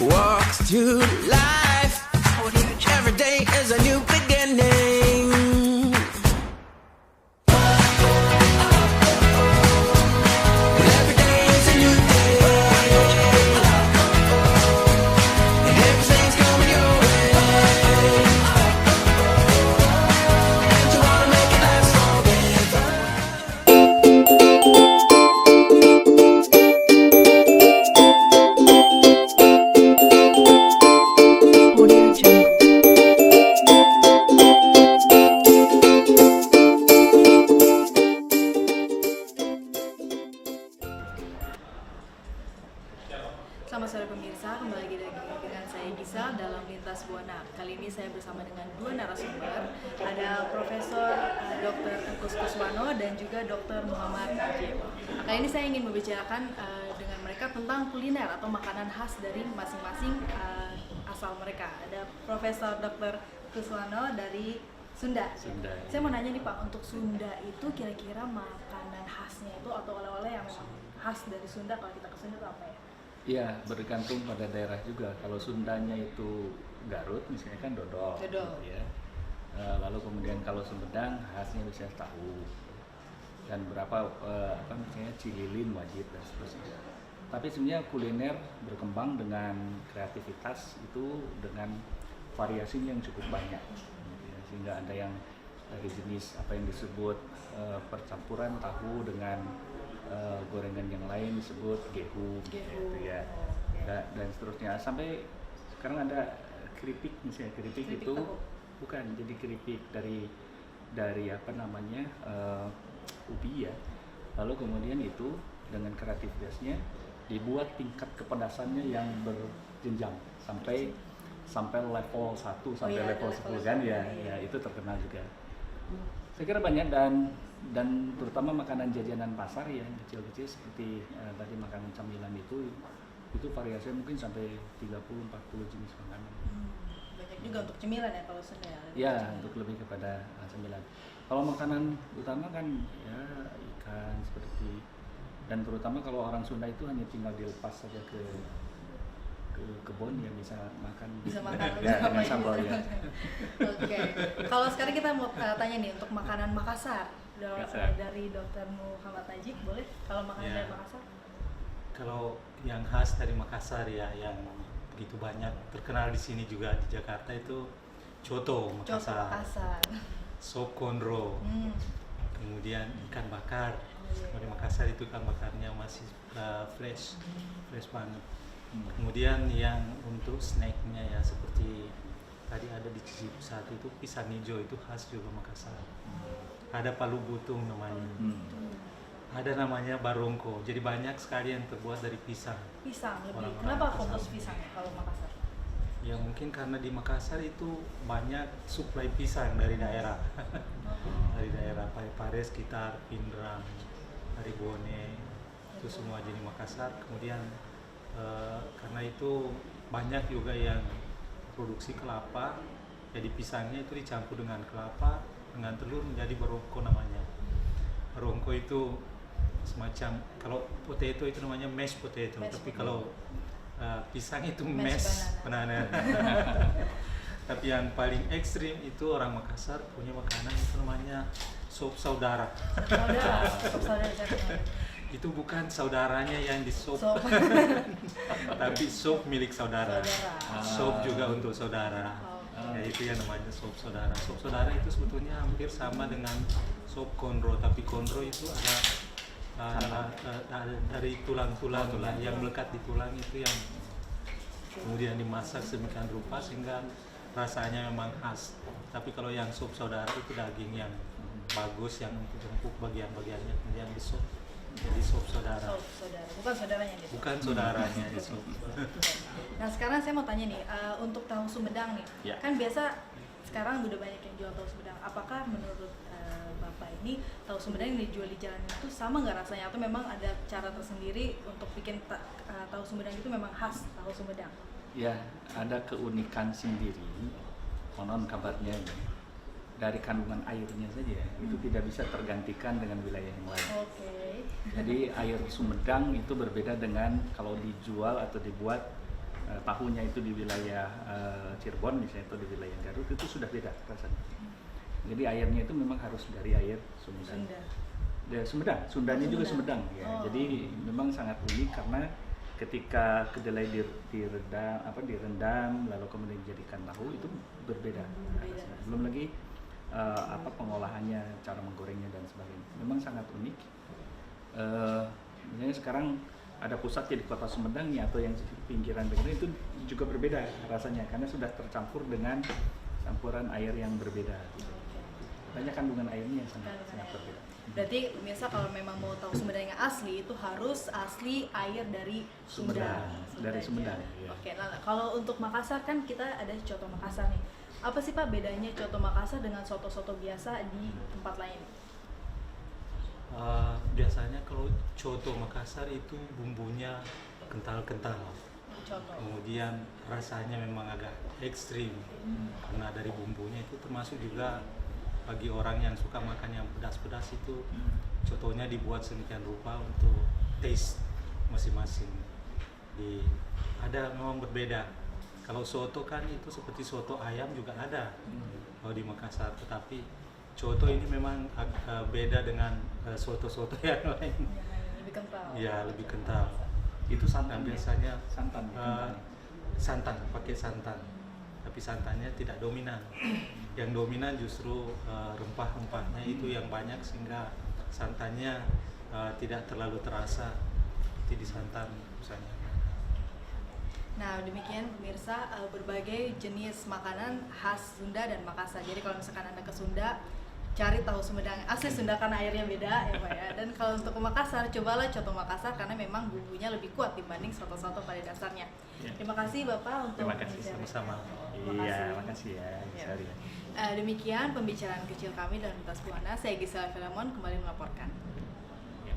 walks to life. Every day is a new beginning. Every day is a new day. Everything's coming your way. And you wanna make it last forever. Audio Jungle. Selamat sore pemirsa, kembali lagi dengan saya Gisal dalam Lintas Buana. Kali ini saya bersama dengan dua narasumber, ada Profesor Dr. Engkus Kuswono dan juga Dr. Muhammad Najib. Kali ini saya ingin membicarakan dengan mereka tentang kuliner atau makanan khas dari masing-masing asal mereka. Ada Profesor Dr. Kuswono dari Sunda. Saya mau nanya nih Pak, untuk Sunda itu kira-kira makanan khasnya itu atau oleh-oleh yang memang khas dari Sunda, kalau kita ke Sunda itu apa ya? Ya, bergantung pada daerah juga. Kalau Sundanya itu Garut, misalnya kan dodol. Gitu ya. Lalu kemudian kalau Sumedang khasnya misalnya tahu dan berapa misalnya cililin wajib dan seterusnya. Tapi sebenarnya kuliner berkembang dengan kreativitas itu dengan variasinya yang cukup banyak. Gitu ya. Sehingga ada yang dari jenis apa yang disebut percampuran tahu dengan gorengan yang lain disebut gehu gitu ya, dan seterusnya sampai sekarang ada keripik, misalnya keripik itu tahu. Bukan jadi keripik dari apa namanya ubi ya, lalu kemudian itu dengan kreativitasnya dibuat tingkat kepedasannya yang berjenjang sampai level 1 sampai level 10 kan ya, itu terkenal juga. Saya kira banyak dan terutama makanan jajanan pasar yang kecil-kecil seperti tadi makanan camilan itu variasinya mungkin sampai 30-40 jenis makanan. Banyak juga untuk cemilan ya kalau Sunda ya? Ya, untuk lebih kepada cemilan. Kalau makanan utama kan ya ikan seperti, dan terutama kalau orang Sunda itu hanya tinggal dilepas saja ke kebun ya bisa makan ya, dengan sambal ya. Oke. Kalau sekarang kita mau tanya nih untuk makanan Makassar. Dari Dr. Muhammad Najib, boleh? Kalau makanan dari Makassar? Kalau yang khas dari Makassar ya, yang begitu banyak terkenal di sini juga di Jakarta itu coto Makassar, sop konro, kemudian ikan bakar. Kalau di Makassar itu ikan bakarnya masih fresh banget. Kemudian yang untuk snacknya ya seperti tadi ada di Cici Pusat itu pisang hijau, itu khas juga Makassar. Ada palu butung namanya. Ada namanya barongko. Jadi banyak sekali yang terbuat dari pisang. Pisang lebih. Orang-orang Kenapa Makassar. fokus pisang kalau Makassar? Ya mungkin karena di Makassar itu banyak suplai pisang dari daerah. Dari daerah Parepare sekitar Pindrang, dari Bone, itu semua jadi Makassar. Kemudian karena itu banyak juga yang produksi kelapa, jadi pisangnya itu dicampur dengan kelapa dengan telur menjadi barongko namanya. Barongko itu semacam, kalau potato itu namanya mashed potato, tapi kalau pisang itu mashed banana. Tapi yang paling ekstrim itu orang Makassar punya makanan itu namanya sop saudara. Sop saudara. Itu bukan saudaranya yang di sop, tapi sop milik saudara. Sop juga untuk saudara. Ya itu yang namanya sop saudara. Sop saudara itu sebetulnya hampir sama dengan sop konro, tapi konro itu ada dari tulang-tulang yang melekat di tulang itu yang kemudian dimasak sedemikian rupa sehingga rasanya memang khas. Tapi kalau yang sop saudara itu daging yang bagus, yang empuk bagian-bagiannya kemudian di sop. Jadi sop saudara. Bukan saudaranya dia. Bukan saudaranya di sop. Nah sekarang saya mau tanya nih, untuk tahu Sumedang nih, kan biasa sekarang udah banyak yang jual tahu Sumedang. Apakah menurut Bapak ini tahu Sumedang yang dijual di jalan itu sama nggak rasanya, atau memang ada cara tersendiri untuk bikin tahu Sumedang itu memang khas tahu Sumedang? Ya, ada keunikan sendiri. Konon kabarnya ini. Dari kandungan airnya saja itu tidak bisa tergantikan dengan wilayah yang lain. Okay. Jadi air Sumedang itu berbeda dengan kalau dijual atau dibuat tahunya itu di wilayah Cirebon misalnya atau di wilayah Garut itu sudah beda rasanya. Jadi airnya itu memang harus dari air Sumedang. Sumedang, Sundanya juga Sumedang ya. Jadi memang sangat unik karena ketika kedelai direndam lalu kemudian dijadikan tahu itu berbeda. Rasanya. Belum lagi pengolahannya, cara menggorengnya dan sebagainya. Memang sangat unik. Misalnya sekarang ada pusatnya di kota Sumedang ya, atau yang pinggiran itu juga berbeda rasanya karena sudah tercampur dengan campuran air yang berbeda. Banyak kandungan airnya yang sangat berbeda. Berarti pemirsa kalau memang mau tahu Sumedang yang asli itu harus asli air dari Sumedang. Dari Sumedang. Ya. Oke, nah kalau untuk Makassar kan kita ada coto Makassar nih. Apa sih Pak bedanya coto Makassar dengan soto-soto biasa di tempat lain? Biasanya kalau coto Makassar itu bumbunya kental-kental. Contoh. Kemudian rasanya memang agak ekstrim karena dari bumbunya itu termasuk juga bagi orang yang suka makan yang pedas-pedas itu cotonya dibuat sedemikian rupa untuk taste masing-masing. Ada memang berbeda. Kalau soto kan itu seperti soto ayam juga ada kalau di Makassar, tetapi coto ini memang beda dengan soto-soto yang lain. Lebih kental. Ya, lebih kental. Itu santan biasanya santan. santan, pakai santan. Tapi santannya tidak dominan. Yang dominan justru rempah-rempahnya itu yang banyak sehingga santannya tidak terlalu terasa seperti di santan misalnya. Nah, demikian pemirsa berbagai jenis makanan khas Sunda dan Makassar. Jadi kalau misalkan Anda ke Sunda, cari tahu Sumedang asli Sunda karena airnya beda ya Pak ya. Dan kalau untuk ke Makassar, cobalah coto Makassar karena memang bumbunya lebih kuat dibanding soto-soto pada dasarnya. Ya. Terima kasih Bapak untuk Terima kasih sama-sama. Iya, makasih ya. Ya. Demikian pembicaraan kecil kami dalam Lintas Buana. Saya Gisela Filemon kembali melaporkan. Ya.